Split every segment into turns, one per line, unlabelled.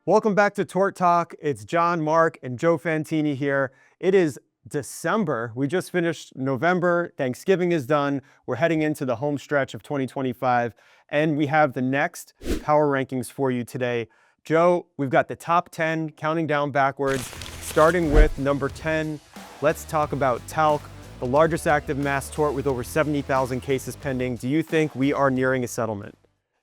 Welcome back to Tort Talk. It's Jon, Marc, and Joe Fantini here. It is December. We just finished November. Thanksgiving is done. We're heading into the home stretch of 2025, and we have the next power rankings for you today. Joe, we've got the top 10 counting down backwards, starting with number 10. Let's talk about talc, the largest active mass tort with over 70,000 cases pending. Do you think we are nearing a settlement?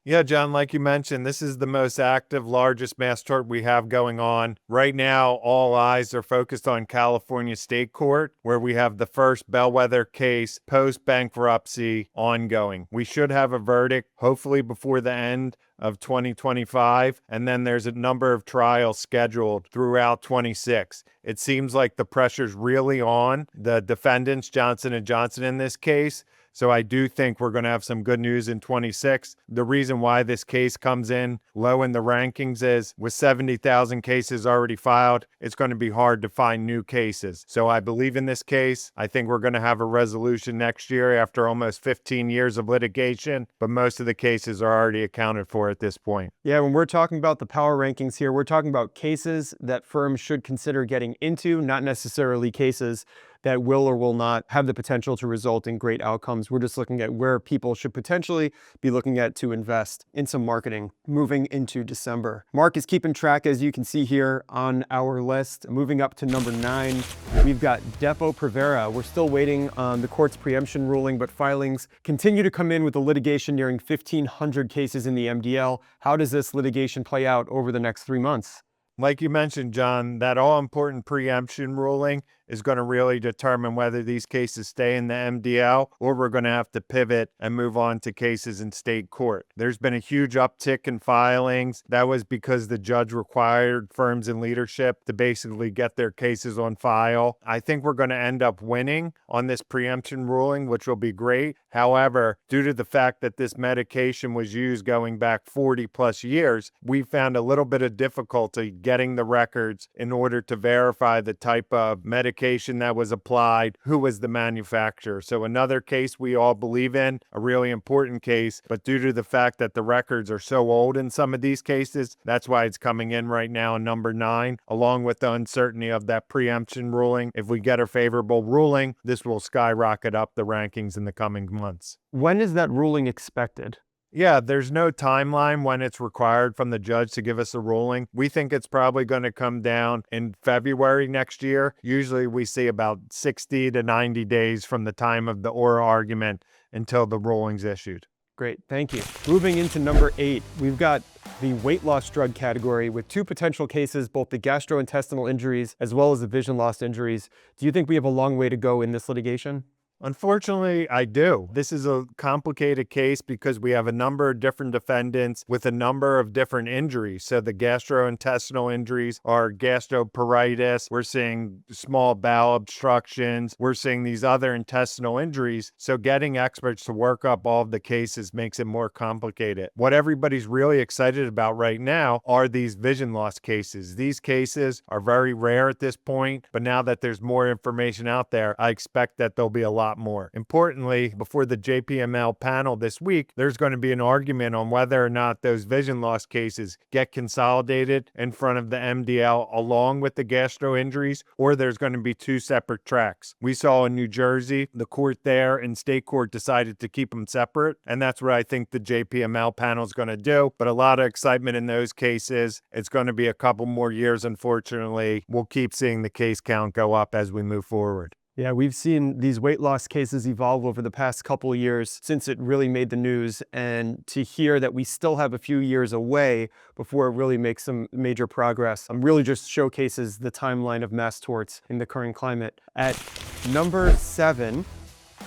Yeah, John, like you mentioned, this is the most active, largest mass tort we have going on. Right now, all eyes are focused on California State Court, where we have the first bellwether case post-bankruptcy ongoing. We should have a verdict, hopefully before the end of 2025, and then there's a number of trials scheduled throughout 26. It seems like the pressure's really on the defendants, Johnson & Johnson in this case. So I do think we're going to have some good news in 26. The reason why this case comes in low in the rankings is with 70,000 cases already filed, it's going to be hard to find new cases. So I believe in this case. I think we're going to have a resolution next year after almost 15 years of litigation, but most of the cases are already accounted for at this point.
Yeah, when we're talking about the power rankings here, we're talking about cases that firms should consider getting into, not necessarily cases that will or will not have the potential to result in great outcomes. We're just looking at where people should potentially be looking at to invest in some marketing moving into December. Marc is keeping track, as you can see here on our list. Moving up to number 9, we've got Depo-Provera. We're still waiting on the court's preemption ruling, but filings continue to come in with the litigation nearing 1,500 cases in the MDL. How does this litigation play out over the next 3 months?
Like you mentioned, John, that all-important preemption ruling is going to really determine whether these cases stay in the MDL or we're going to have to pivot and move on to cases in state court. There's been a huge uptick in filings. That was because the judge required firms in leadership to basically get their cases on file. I think we're going to end up winning on this preemption ruling, which will be great. However, due to the fact that this medication was used going back 40 plus years, we found a little bit of difficulty getting the records in order to verify the type of medication that was applied, who was the manufacturer. So another case we all believe in, a really important case, but due to the fact that the records are so old in some of these cases, that's why it's coming in right now in number 9, along with the uncertainty of that preemption ruling. If we get a favorable ruling, this will skyrocket up the rankings in the coming months.
When is that ruling expected?
Yeah, there's no timeline when it's required from the judge to give us a ruling. We think it's probably going to come down in February next year. Usually we see about 60 to 90 days from the time of the oral argument until the ruling's issued.
Great, thank you. Moving into number 8, we've got the weight loss drug category with 2 potential cases, both the gastrointestinal injuries as well as the vision loss injuries. Do you think we have a long way to go in this litigation?
Unfortunately, I do. This is a complicated case because we have a number of different defendants with a number of different injuries. So the gastrointestinal injuries are gastroenteritis. We're seeing small bowel obstructions. We're seeing these other intestinal injuries. So getting experts to work up all of the cases makes it more complicated. What everybody's really excited about right now are these vision loss cases. These cases are very rare at this point, but now that there's more information out there, I expect that there'll be a lot more. Importantly, before the JPML panel this week, there's going to be an argument on whether or not those vision loss cases get consolidated in front of the MDL along with the gastro injuries, or there's going to be 2 separate tracks. We saw in New Jersey, the court there and state court decided to keep them separate, and that's what I think the JPML panel is going to do. But a lot of excitement in those cases. It's going to be a couple more years, unfortunately. We'll keep seeing the case count go up as we move forward.
Yeah, we've seen these weight loss cases evolve over the past couple of years since it really made the news, and to hear that we still have a few years away before it really makes some major progress really just showcases the timeline of mass torts in the current climate. At number 7,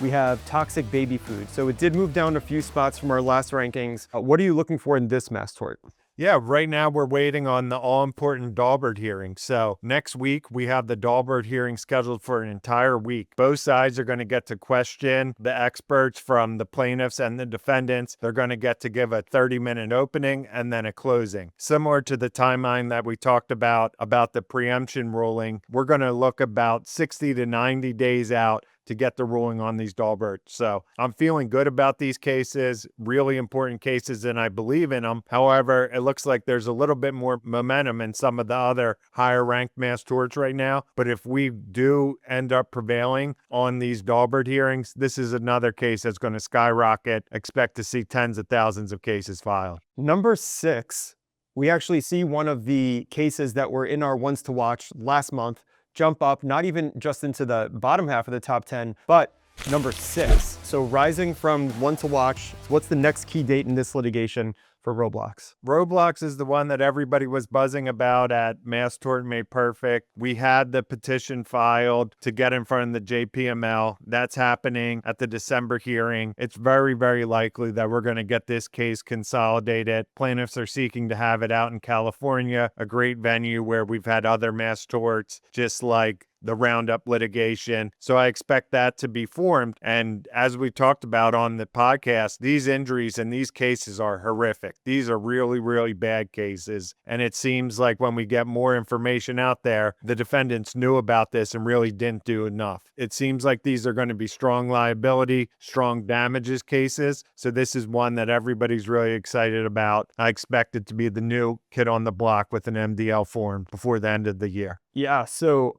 we have toxic baby food. So it did move down a few spots from our last rankings. What are you looking for in this mass tort?
Yeah, right now we're waiting on the all-important Daubert hearing. So next week we have the Daubert hearing scheduled for an entire week. Both sides are going to get to question the experts from the plaintiffs and the defendants. They're going to get to give a 30-minute opening and then a closing. Similar to the timeline that we talked about the preemption ruling, we're going to look about 60 to 90 days out to get the ruling on these Daubert. So I'm feeling good about these cases, really important cases, and I believe in them. However, it looks like there's a little bit more momentum in some of the other higher ranked mass torts right now. But if we do end up prevailing on these Daubert hearings, this is another case that's going to skyrocket. Expect to see tens of thousands of cases filed.
Number 6, we actually see one of the cases that were in our ones to watch last month jump up, not even just into the bottom half of the top 10, but number 6. So rising from one to watch, what's the next key date in this litigation for Roblox?
Roblox is the one that everybody was buzzing about at Mass Tort Made Perfect. We had the petition filed to get in front of the JPML. That's happening at the December hearing. It's very, very likely that we're going to get this case consolidated. Plaintiffs are seeking to have it out in California, a great venue where we've had other mass torts, just like the Roundup litigation. So I expect that to be formed. And as we talked about on the podcast, these injuries in these cases are horrific. These are really, really bad cases. And it seems like when we get more information out there, the defendants knew about this and really didn't do enough. It seems like these are going to be strong liability, strong damages cases. So this is one that everybody's really excited about. I expect it to be the new kid on the block with an MDL formed before the end of the year.
Yeah, so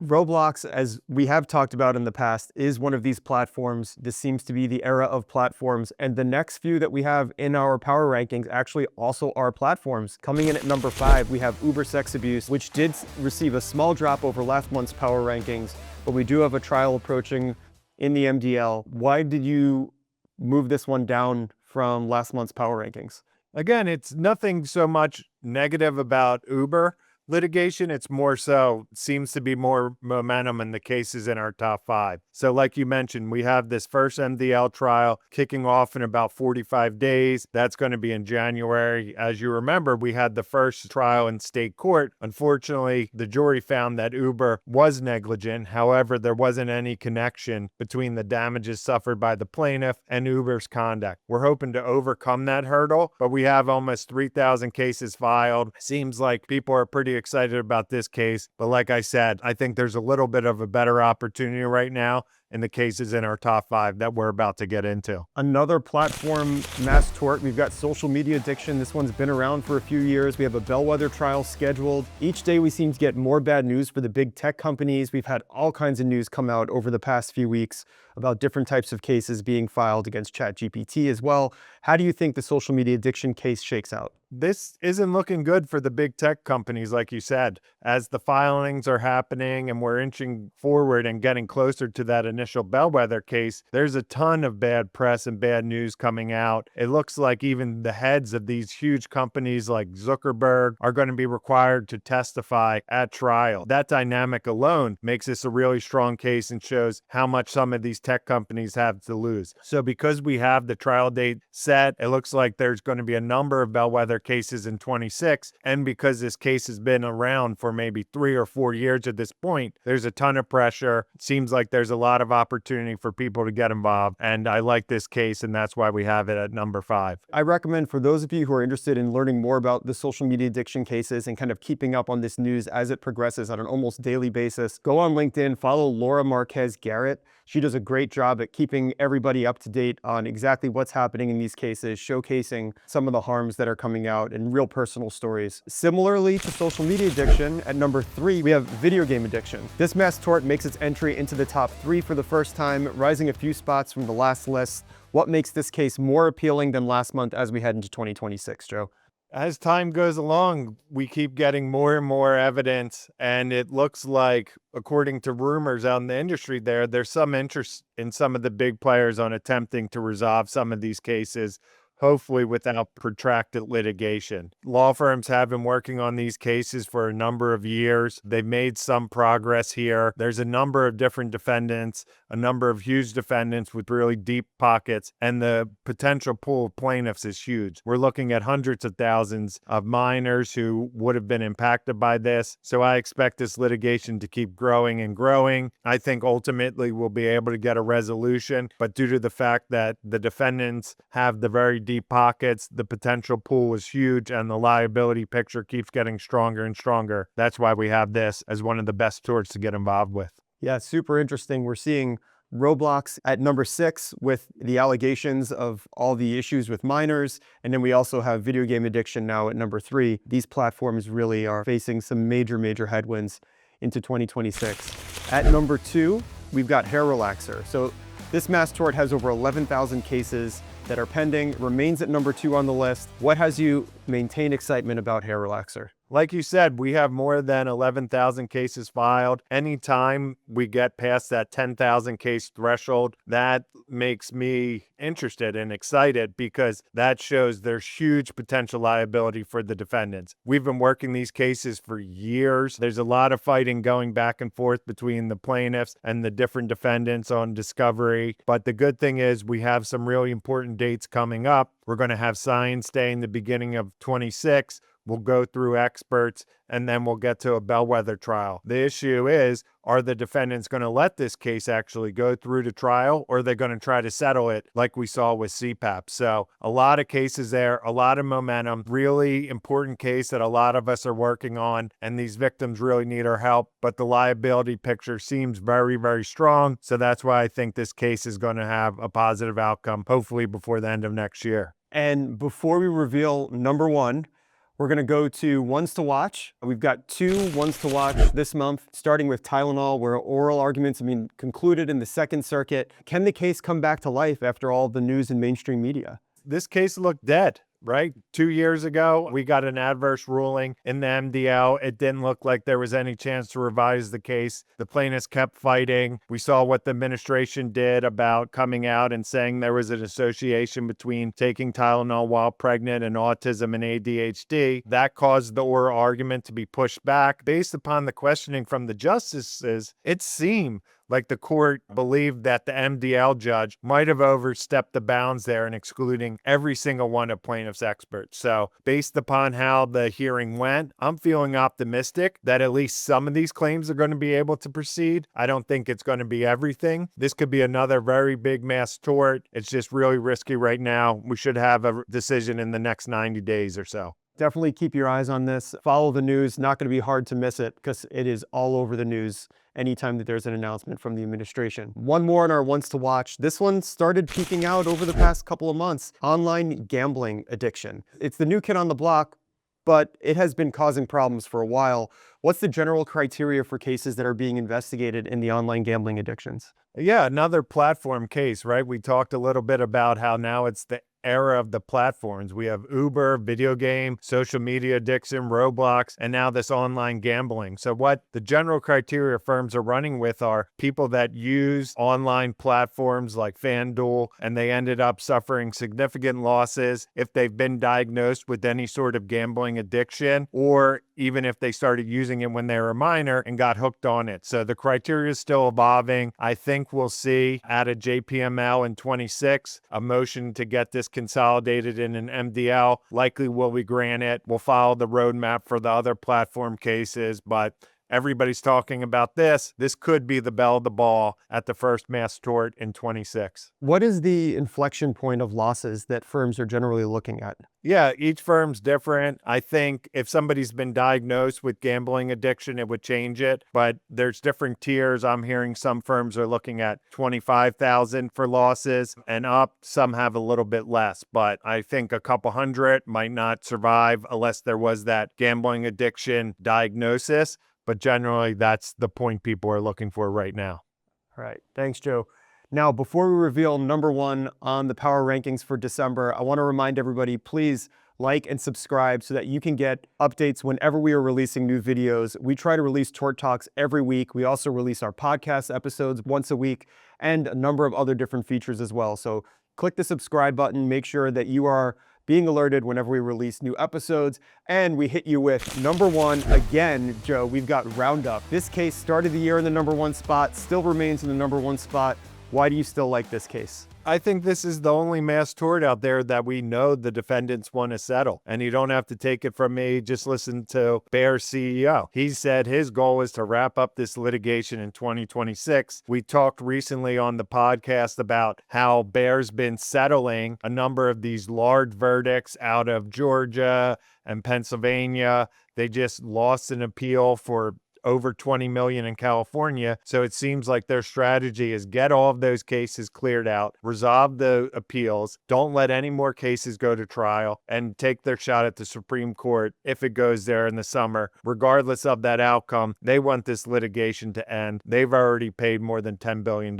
Roblox, as we have talked about in the past, is one of these platforms. This seems to be the era of platforms. And the next few that we have in our power rankings actually also are platforms. Coming in at number 5, we have Uber Sex Abuse, which did receive a small drop over last month's power rankings, but we do have a trial approaching in the MDL. Why did you move this one down from last month's power rankings?
Again, it's nothing so much negative about Uber litigation. It's more so, seems to be more momentum in the cases in our top 5. So like you mentioned, we have this first MDL trial kicking off in about 45 days. That's going to be in January. As you remember, we had the first trial in state court. Unfortunately, the jury found that Uber was negligent. However, there wasn't any connection between the damages suffered by the plaintiff and Uber's conduct. We're hoping to overcome that hurdle, but we have almost 3,000 cases filed. Seems like people are pretty excited about this case, but like I said, I think there's a little bit of a better opportunity right now in the cases in our top 5 that we're about to get into.
Another platform mass tort, we've got social media addiction. This one's been around for a few years. We have a bellwether trial scheduled. Each day we seem to get more bad news for the big tech companies. We've had all kinds of news come out over the past few weeks about different types of cases being filed against ChatGPT as well. How do you think the social media addiction case shakes out?
This isn't looking good for the big tech companies, like you said. As the filings are happening and we're inching forward and getting closer to that initial bellwether case, there's a ton of bad press and bad news coming out. It looks like even the heads of these huge companies like Zuckerberg are going to be required to testify at trial. That dynamic alone makes this a really strong case and shows how much some of these tech companies have to lose. So because we have the trial date set, it looks like there's going to be a number of bellwether cases in 26, and because this case has been around for maybe 3 or 4 years at this point, there's a ton of pressure. It seems like there's a lot of opportunity for people to get involved, and I like this case, and that's why we have it at number 5.
I recommend for those of you who are interested in learning more about the social media addiction cases and kind of keeping up on this news as it progresses on an almost daily basis, go on LinkedIn, follow Laura Marquez Garrett. She does a great job at keeping everybody up to date on exactly what's happening in these cases, showcasing some of the harms that are coming out and real personal stories. Similarly to social media addiction, at number 3, we have video game addiction. This mass tort makes its entry into the top 3 for the first time, rising a few spots from the last list. What makes this case more appealing than last month as we head into 2026, Joe?
As time goes along, we keep getting more and more evidence, and it looks like, according to rumors out in the industry there's some interest in some of the big players on attempting to resolve some of these cases, hopefully without protracted litigation. Law firms have been working on these cases for a number of years. They've made some progress here. There's a number of different defendants, a number of huge defendants with really deep pockets, and the potential pool of plaintiffs is huge. We're looking at hundreds of thousands of minors who would have been impacted by this. So I expect this litigation to keep growing and growing. I think ultimately we'll be able to get a resolution, but due to the fact that the defendants have the very deep pockets, the potential pool is huge, and the liability picture keeps getting stronger and stronger. That's why we have this as one of the best torts to get involved with.
Yeah, super interesting. We're seeing Roblox at number 6 with the allegations of all the issues with minors. And then we also have video game addiction now at number 3. These platforms really are facing some major headwinds into 2026. At number 2, we've got hair relaxer. So this mass tort has over 11,000 cases that are pending, remains at number 2 on the list. What has you maintain excitement about hair relaxer?
Like you said, we have more than 11,000 cases filed. Anytime we get past that 10,000 case threshold, that makes me interested and excited because that shows there's huge potential liability for the defendants. We've been working these cases for years. There's a lot of fighting going back and forth between the plaintiffs and the different defendants on discovery. But the good thing is we have some really important dates coming up. We're going to have Science Day in the beginning of 26. We'll go through experts, and then we'll get to a bellwether trial. The issue is, are the defendants going to let this case actually go through to trial, or are they going to try to settle it like we saw with CPAP? So a lot of cases there, a lot of momentum, really important case that a lot of us are working on, and these victims really need our help. But the liability picture seems very strong. So that's why I think this case is going to have a positive outcome, hopefully before the end of next year.
And before we reveal number 1, we're going to go to ones to watch. We've got 2 ones to watch this month, starting with Tylenol, where oral arguments have been concluded in the Second Circuit. Can the case come back to life after all the news in mainstream media?
This case looked dead, right? 2 years ago, we got an adverse ruling in the MDL. It didn't look like there was any chance to revise the case. The plaintiffs kept fighting. We saw what the administration did about coming out and saying there was an association between taking Tylenol while pregnant and autism and ADHD. That caused the oral argument to be pushed back. Based upon the questioning from the justices, it seemed like the court believed that the MDL judge might have overstepped the bounds there in excluding every single one of plaintiffs' experts. So based upon how the hearing went, I'm feeling optimistic that at least some of these claims are going to be able to proceed. I don't think it's going to be everything. This could be another very big mass tort. It's just really risky right now. We should have a decision in the next 90 days or so.
Definitely keep your eyes on this. Follow the news. Not going to be hard to miss it because it is all over the news anytime that there's an announcement from the administration. One more on our ones to watch. This one started peeking out over the past couple of months. Online gambling addiction. It's the new kid on the block, but it has been causing problems for a while. What's the general criteria for cases that are being investigated in the online gambling addictions?
Yeah, another platform case, right? We talked a little bit about how now it's the era of the platforms. We have Uber, video game, social media addiction, Roblox, and now this online gambling. So what the general criteria firms are running with are people that use online platforms like FanDuel, and they ended up suffering significant losses if they've been diagnosed with any sort of gambling addiction, or even if they started using it when they were a minor and got hooked on it. So the criteria is still evolving. I think we'll see at a JPML in 26, a motion to get this consolidated in an MDL. Likely will be granted. We'll follow the roadmap for the other platform cases, but everybody's talking about this. This could be the belle of the ball at the first mass tort in 26.
What is the inflection point of losses that firms are generally looking at?
Yeah, each firm's different. I think if somebody's been diagnosed with gambling addiction, it would change it. But there's different tiers. I'm hearing some firms are looking at 25,000 for losses and up. Some have a little bit less, but I think a couple hundred might not survive unless there was that gambling addiction diagnosis. But generally, that's the point people are looking for right now.
All right. Thanks, Joe. Now, before we reveal number 1 on the power rankings for December, I want to remind everybody, please like and subscribe so that you can get updates whenever we are releasing new videos. We try to release Tort Talks every week. We also release our podcast episodes once a week and a number of other different features as well. So click the subscribe button. Make sure that you are being alerted whenever we release new episodes. And we hit you with number 1 again, Joe. We've got Roundup. This case started the year in the number 1 spot, still remains in the number 1 spot. Why do you still like this case?
I think this is the only mass tort out there that we know the defendants want to settle. And you don't have to take it from me. Just listen to Bear's CEO. He said his goal is to wrap up this litigation in 2026. We talked recently on the podcast about how Bear's been settling a number of these large verdicts out of Georgia and Pennsylvania. They just lost an appeal for over 20 million in California. So it seems like their strategy is get all of those cases cleared out, resolve the appeals, don't let any more cases go to trial, and take their shot at the Supreme Court if it goes there in the summer. Regardless of that outcome, they want this litigation to end. They've already paid more than $10 billion.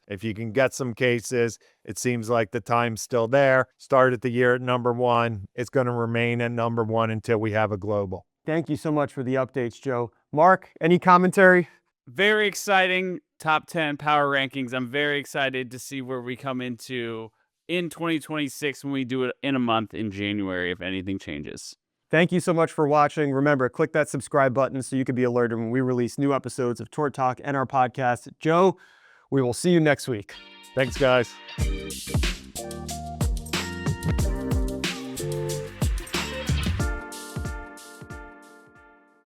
If you can get some cases, it seems like the time's still there. Started the year at number one. It's going to remain at number one until we have a global.
Thank you so much for the updates, Joe. Mark, any commentary?
Very exciting top 10 power rankings. I'm very excited to see where we come into in 2026 when we do it in a month in January if anything changes.
Thank you so much for watching. Remember, click that subscribe button so you can be alerted when we release new episodes of Tort Talk and our podcast. Joe, we will see you next week.
Thanks, guys.